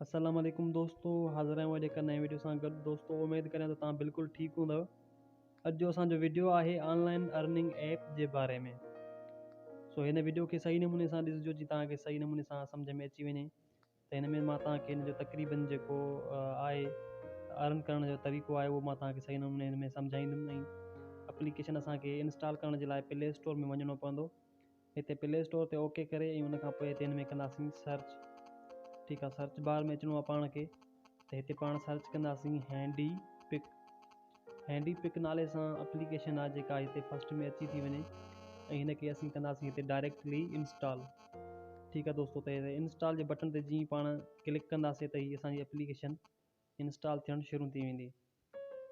अस्सलाम वालेकुम दोस्तों, हाज़िर आहियूं अॼु हिकु नए वीडियो सां गॾु। दोस्तों उमेद करियां त तव्हां बिल्कुलु ठीकु हूंदव। अॼु जो असांजो वीडियो आहे ऑनलाइन अर्निंग ऐप जे बारे में। सो हिन वीडियो खे सही नमूने सां ॾिसिजो जीअं तव्हांखे सही नमूने सां सम्झ में अची वञे। त हिन में मां तव्हांखे हिन जो तक़रीबन जेको आहे अर्न करण जो तरीक़ो आहे उहो मां तव्हांखे सही नमूने हिन में सम्झाईंदुमि। ऐं एप्लीकेशन असांखे इंस्टॉल करण जे लाइ प्ले स्टोर में वञिणो पवंदो। हिते प्ले स्टोर ते ओके करे ऐं उन खां पोइ हिते हिन में कंदासीं सर्च। ठीकु आहे, सर्च बार में अचिणो आहे पाण खे। त हिते पाण सर्च कंदासीं हैंडी पिक। हैंडी पिक नाले सां एप्लीकेशन आहे जेका हिते फस्ट में अची थी वञे ऐं हिनखे असीं कंदासीं हिते डायरेक्टली इंस्टॉल। ठीकु आहे दोस्तों, त हिते इंस्टॉल जे बटन ते जीअं पाण क्लिक कंदासीं त हीअ असांजी एप्लीकेशन इंस्टॉल थियणु शुरू थी वेंदी।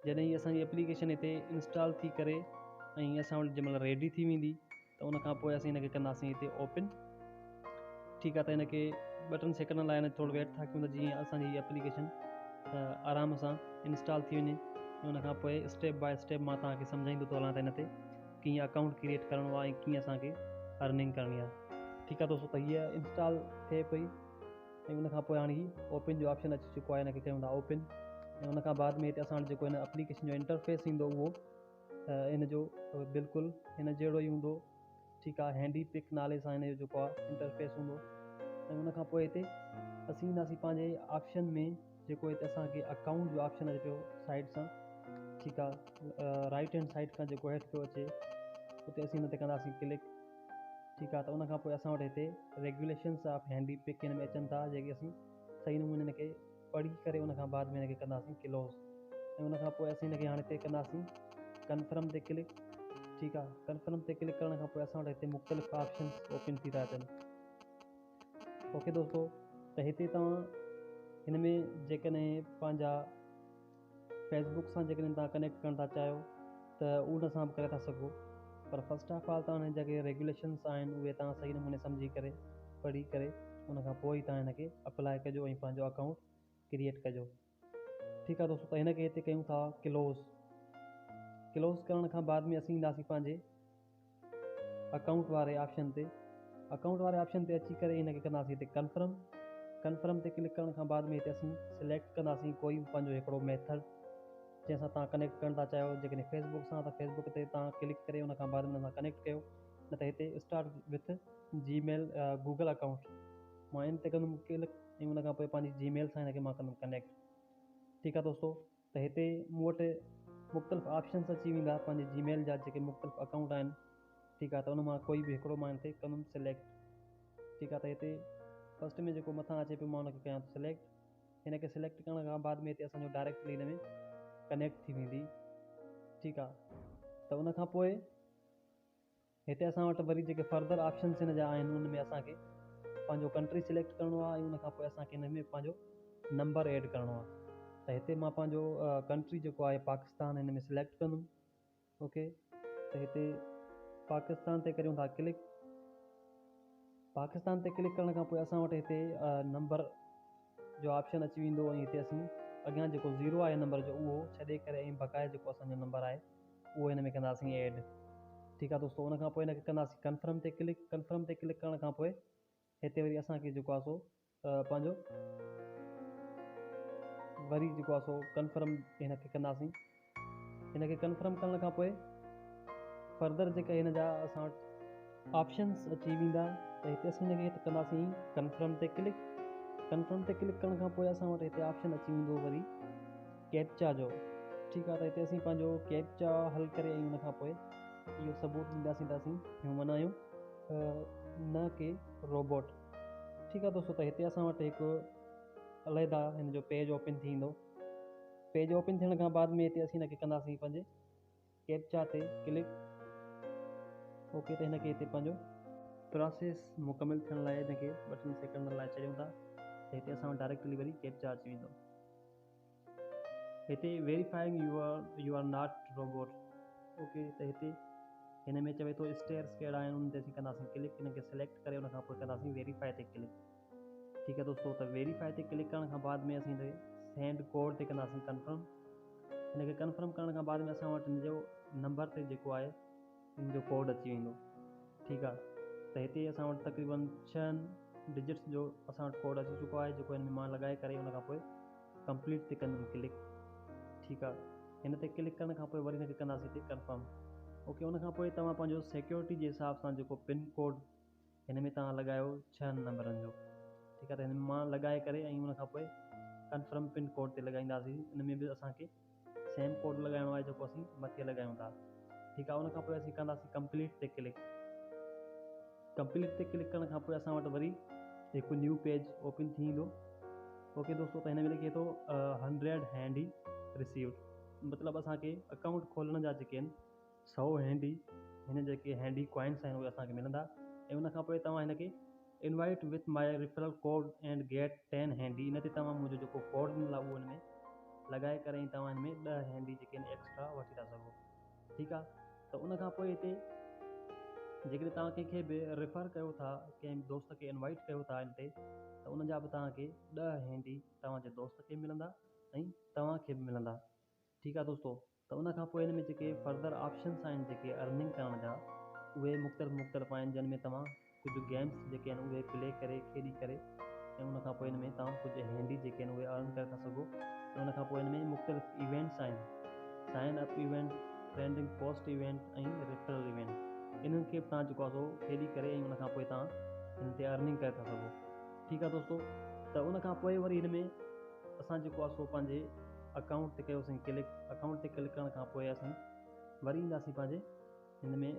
जॾहिं हीअ असांजी एप्लीकेशन हिते इंस्टॉल थी करे ऐं असां वटि जंहिंमहिल रेडी थी वेंदी त उन खां पोइ असीं हिनखे कंदासीं हिते ओपन। ठीकु आहे, त हिनखे 2 सेकंड लाइ हिन थोरो वेट था कयूं त जीअं असांजी एप्लीकेशन आराम सां इंस्टॉल थी वञे। ऐं उन खां पोइ स्टेप बाय स्टेप मां तव्हांखे सम्झाईंदो थो हलां त हिन ते कीअं अकाउंट क्रिएट करिणो आहे ऐं कीअं असांखे अर्निंग करणी आहे। ठीकु आहे दोस्तों, त हीअ इंस्टॉल थिए पई ऐं उन खां पोइ हाणे ही ओपन जो ऑप्शन अची चुको आहे। हिनखे कयूं था ओपन ऐं उन खां बाद में हिते असां वटि जेको हिन एप्लीकेशन जो इंटरफेस ईंदो उहो हिन जो बिल्कुलु हिन जहिड़ो ई हूंदो। ठीकु आहे, हैंडी पिक नाले सां हिन जो जेको आहे इंटरफेस हूंदो। ऐं उन खां पोइ हिते असीं ईंदासीं पंहिंजे ऑप्शन में जेको हिते असांखे अकाउंट जो ऑप्शन अचे पियो साइड सां। ठीकु आहे, राइट हैंड साइड खां जेको हेठि पियो अचे उते असीं हिन ते कंदासीं क्लिक। ठीकु आहे, त उन खां पोइ असां वटि हिते रेगुलेशन्स ऑफ हैंडी पिक हिन में अचनि था जेके असीं सही नमूने हिन खे पढ़ी करे उन खां बाद में हिनखे कंदासीं क्लोज़। ऐं उन खां पोइ असीं हिनखे हाणे हिते कंदासीं कन्फर्म ते क्लिक। ठीकु आहे, कन्फर्म ते क्लिक करण खां पोइ असां वटि हिते मुख़्तलिफ़ ऑप्शन्स ओपन थी था अचनि। ओके दोस्तों, त हिते तव्हां हिन में जेकॾहिं पंहिंजा फेसबुक सां जेकॾहिं तव्हां कनेक्ट करणु था चाहियो त उन सां बि करे था सघो। पर फस्ट ऑफ ऑल तव्हां हिन जेके रेगुलेशन्स आहिनि उहे तव्हां सही नमूने सम्झी करे पढ़ी करे उन खां पोइ ई तव्हां हिनखे अप्लाई कजो ऐं पंहिंजो अकाउंट क्रिएट कजो। ठीकु आहे दोस्तों, त हिनखे हिते कयूं था क्लोज़। क्लोज़ करण खां बाद में असीं ईंदासीं पंहिंजे अकाउंट वारे ऑप्शन ते। अकाउंट वारे ऑप्शन ते अची करे हिनखे कंदासीं हिते कन्फर्म। कन्फर्म ते क्लिक करण खां बाद में हिते असीं सिलेक्ट कंदासीं कोई बि पंहिंजो हिकिड़ो मेथड जंहिंसां तव्हां कनेक्ट करणु था चाहियो। जेकॾहिं फेसबुक सां त फेसबुक ते तव्हां क्लिक करे उन खां बाद में हुन सां कनेक्ट कयो, न त हिते start with Gmail Google account मां इन ते कंदुमि क्लिक ऐं उन खां पोइ पंहिंजी जीमेल सां हिनखे मां कंदुमि कनेक्ट। ठीकु आहे दोस्तों, त हिते मूं वटि मुख़्तलिफ़ ऑप्शन्स अची वेंदा पंहिंजे जीमेल जा जेके मुख़्तलिफ़ अकाउंट आहिनि। ठीकु आहे, त उन मां कोई बि हिकिड़ो मां हिन ते कंदुमि सिलेक्ट। ठीकु आहे, त हिते फस्ट में जेको मथां अचे पियो मां हुनखे कयां थो सिलेक्ट। हिनखे सिलेक्ट करण खां बाद में हिते असांजो डायरेक्टली हिन में कनेक्ट थी वेंदी। ठीकु आहे, त उन खां पोइ हिते असां वटि वरी जेके फर्दर ऑप्शन्स हिन जा आहिनि उन में असांखे पंहिंजो कंट्री सिलेक्ट करिणो आहे ऐं उन खां पोइ असांखे हिन में पंहिंजो नंबर ऐड करिणो आहे। त हिते मां पंहिंजो कंट्री जेको आहे पाकिस्तान हिन में सिलेक्ट कंदुमि। ओके, त हिते पाकिस्तान ते करियूं था क्लिक। पाकिस्तान ते क्लिक करण खां पोइ असां वटि हिते नंबर जो ऑप्शन अची वेंदो ऐं हिते असीं अॻियां जेको 0 आहे नंबर जो उहो छॾे करे ऐं बक़ाइदा जेको असांजो नंबर आहे उहो हिन में कंदासीं ऐड। ठीकु आहे दोस्तों, उन खां पोइ हिनखे कंदासीं कन्फर्म ते क्लिक। कन्फर्म ते क्लिक करण खां पोइ हिते वरी असांखे जेको आहे सो पंहिंजो वरी जेको आहे सो कन्फर्म हिनखे कंदासीं। हिनखे कन्फर्म करण खां पोइ फर्दर जेके हिन जा असां वटि ऑप्शन्स अची वेंदा त हिते असीं हिनखे कंदासीं कन्फर्म ते क्लिक। कन्फर्म ते क्लिक करण खां पोइ असां वटि हिते ऑप्शन अची वेंदो वरी कैप्चा जो। ठीकु आहे, त हिते असीं पंहिंजो कैप्चा हल करे ऐं उन खां पोइ इहो सबूत ॾींदासीं त असीं ह्यूमन आहियूं न कि रोबोट। ठीकु आहे दोस्तों, त हिते असां वटि हिकु अलहदा हिन जो पेज ओपन थींदो। पेज ओपन थियण खां बाद में हिते असीं हिनखे कंदासीं पंहिंजे कैप्चा ते क्लिक। ओके, त हिनखे हिते पंहिंजो प्रोसेस मुकमिल थियण लाइ हिनखे 2 सेकंड लाइ छॾियूं था। त हिते असां वटि डायरेक्टली वरी कैप्चा अची वेंदो। हिते verifying you are not robot. Okay, त हिते हिन में चवे थो स्टेयर्स कहिड़ा आहिनि उन ते असीं कंदासीं क्लिक। हिनखे सिलेक्ट करे उन खां पोइ कंदासीं वेरीफाई ते क्लिक। ठीकु आहे दोस्तों, त वेरीफाई ते क्लिक करण खां बाद में असीं सेंड कोड ते कंदासीं कन्फर्म। हिनखे कन्फर्म करण खां बाद में असां वटि हिन जो नंबर ते जेको आहे हिन जो कोड अची वेंदो। ठीकु आहे, त हिते असां वटि तक़रीबन 6 डिजिट्स जो असां वटि कोड अची चुको आहे, जेको हिन में मां लॻाए करे उन खां पोइ कंप्लीट ते कंदुमि क्लिक। ठीकु आहे, हिन ते क्लिक करण खां पोइ वरी हिनखे कंदासीं हिते कंफर्म। ओके, उन खां पोइ तव्हां पंहिंजो सिक्योरिटी जे हिसाब सां जेको पिन कोड हिन में तव्हां लॻायो 6 नंबरनि जो। ठीकु आहे, त हिन में मां लॻाए करे ऐं उन खां पोइ कंफर्म पिन कोड ते लॻाईंदासीं। इन में बि असांखे सेम कोड लॻाइणो आहे जेको असीं मथे लॻायूं था। ठीकु आहे, उन खां पोइ असीं कंदासीं कंप्लीट ते क्लिक। कंप्लीट ते क्लिक करण खां पोइ असां वटि वरी हिकु न्यू पेज ओपन थी ईंदो। ओके दोस्तों, त हिन में लिखे थो 100 हैंडी रिसीव्ड, मतिलबु असांखे अकाउंट खोलण जा जेके आहिनि 100 हैंडी हिन जेके हैंडी कॉइन्स आहिनि उहे असांखे मिलंदा। ऐं उन खां पोइ तव्हां हिनखे invite with my referral code and get 10 handy, इन ते तव्हां मुंहिंजो जेको कोड ॾिनल आहे उहो हिन में लॻाए करे ऐं तव्हां हिन में 10 हैंडी जेके आहिनि एक्स्ट्रा वठी था सघो। ठीकु आहे, त उन खां पोइ हिते जेकॾहिं तव्हां कंहिंखे बि रेफर कयो था, कंहिं दोस्त खे इनवाइट कयो था हिन ते, त उन जा बि तव्हांखे 10 हैंडी तव्हांजे दोस्त खे मिलंदा ऐं तव्हांखे बि मिलंदा। ठीकु आहे दोस्तों, त उन खां पोइ हिन में जेके फर्दर ऑप्शन्स आहिनि जेके अर्निंग करण जा, उहे मुख़्तलिफ़ आहिनि, जिन में तव्हां कुझु गेम्स जेके आहिनि उहे प्ले करे खेॾी करे ऐं उन खां पोइ हिन में तव्हां कुझु हैंडी जेके आहिनि उहे अर्न करे था सघो। ऐं उन खां पोइ हिन में मुख़्तलिफ़ इवेंट्स आहिनि, sign up event, trending post event ऐं रेफरल इवेंट। इन्हनि खे बि तव्हां जेको आहे सो खेॾी करे ऐं उन खां पोइ तव्हां हिन ते अर्निंग करे था सघो। ठीकु आहे दोस्तों, त उन खां पोइ वरी हिन में असां जेको आहे सो पंहिंजे अकाउंट ते कयोसीं क्लिक। अकाउंट ते क्लिक करण खां पोइ असीं वरी ईंदासीं पंहिंजे हिन में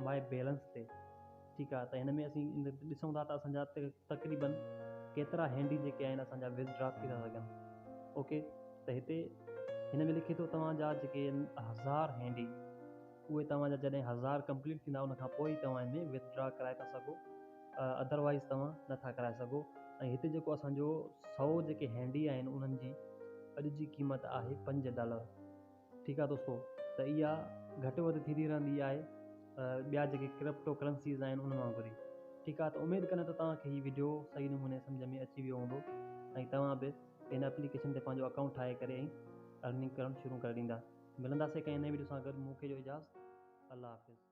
माई बैलेंस ते। ठीकु आहे, त हिन में असीं ॾिसूं था त असांजा तक़रीबन केतिरा हैंडी जेके आहिनि असांजा विथड्रॉ थी था सघनि। ओके, त हिते हिन में लिखे थो तव्हांजा जेके 1000 हैंडी उहे तव्हांजा जॾहिं 1000 कंप्लीट थींदा उन खां पोइ तव्हां हिन में विथड्रॉ कराए था सघो, अदरवाइज़ तव्हां नथा कराए सघो। ऐं हिते जेको असांजो 100 जेके हैंडी आहिनि उन्हनि जी अॼु जी क़ीमत आहे $5। ठीकु आहे दोस्तों, त इहा घटि वधि थींदी रहंदी आहे ॿिया जेके क्रिप्टो करेंसीज़ आहिनि उन वांगुरु ई। ठीकु आहे, त उमेदु कयां त तव्हांखे हीउ वीडियो सही नमूने सम्झ में अची वियो हूंदो ऐं तव्हां बि हिन एप्लीकेशन ते पंहिंजो अकाउंट ठाहे करे ऐं अर्निंग करणु शुरू करे ॾींदा। मिलंदासीं कंहिं नई वीडियो सां गॾु, मूंखे जो इजाज़त, अल्लाह हाफ़िज़।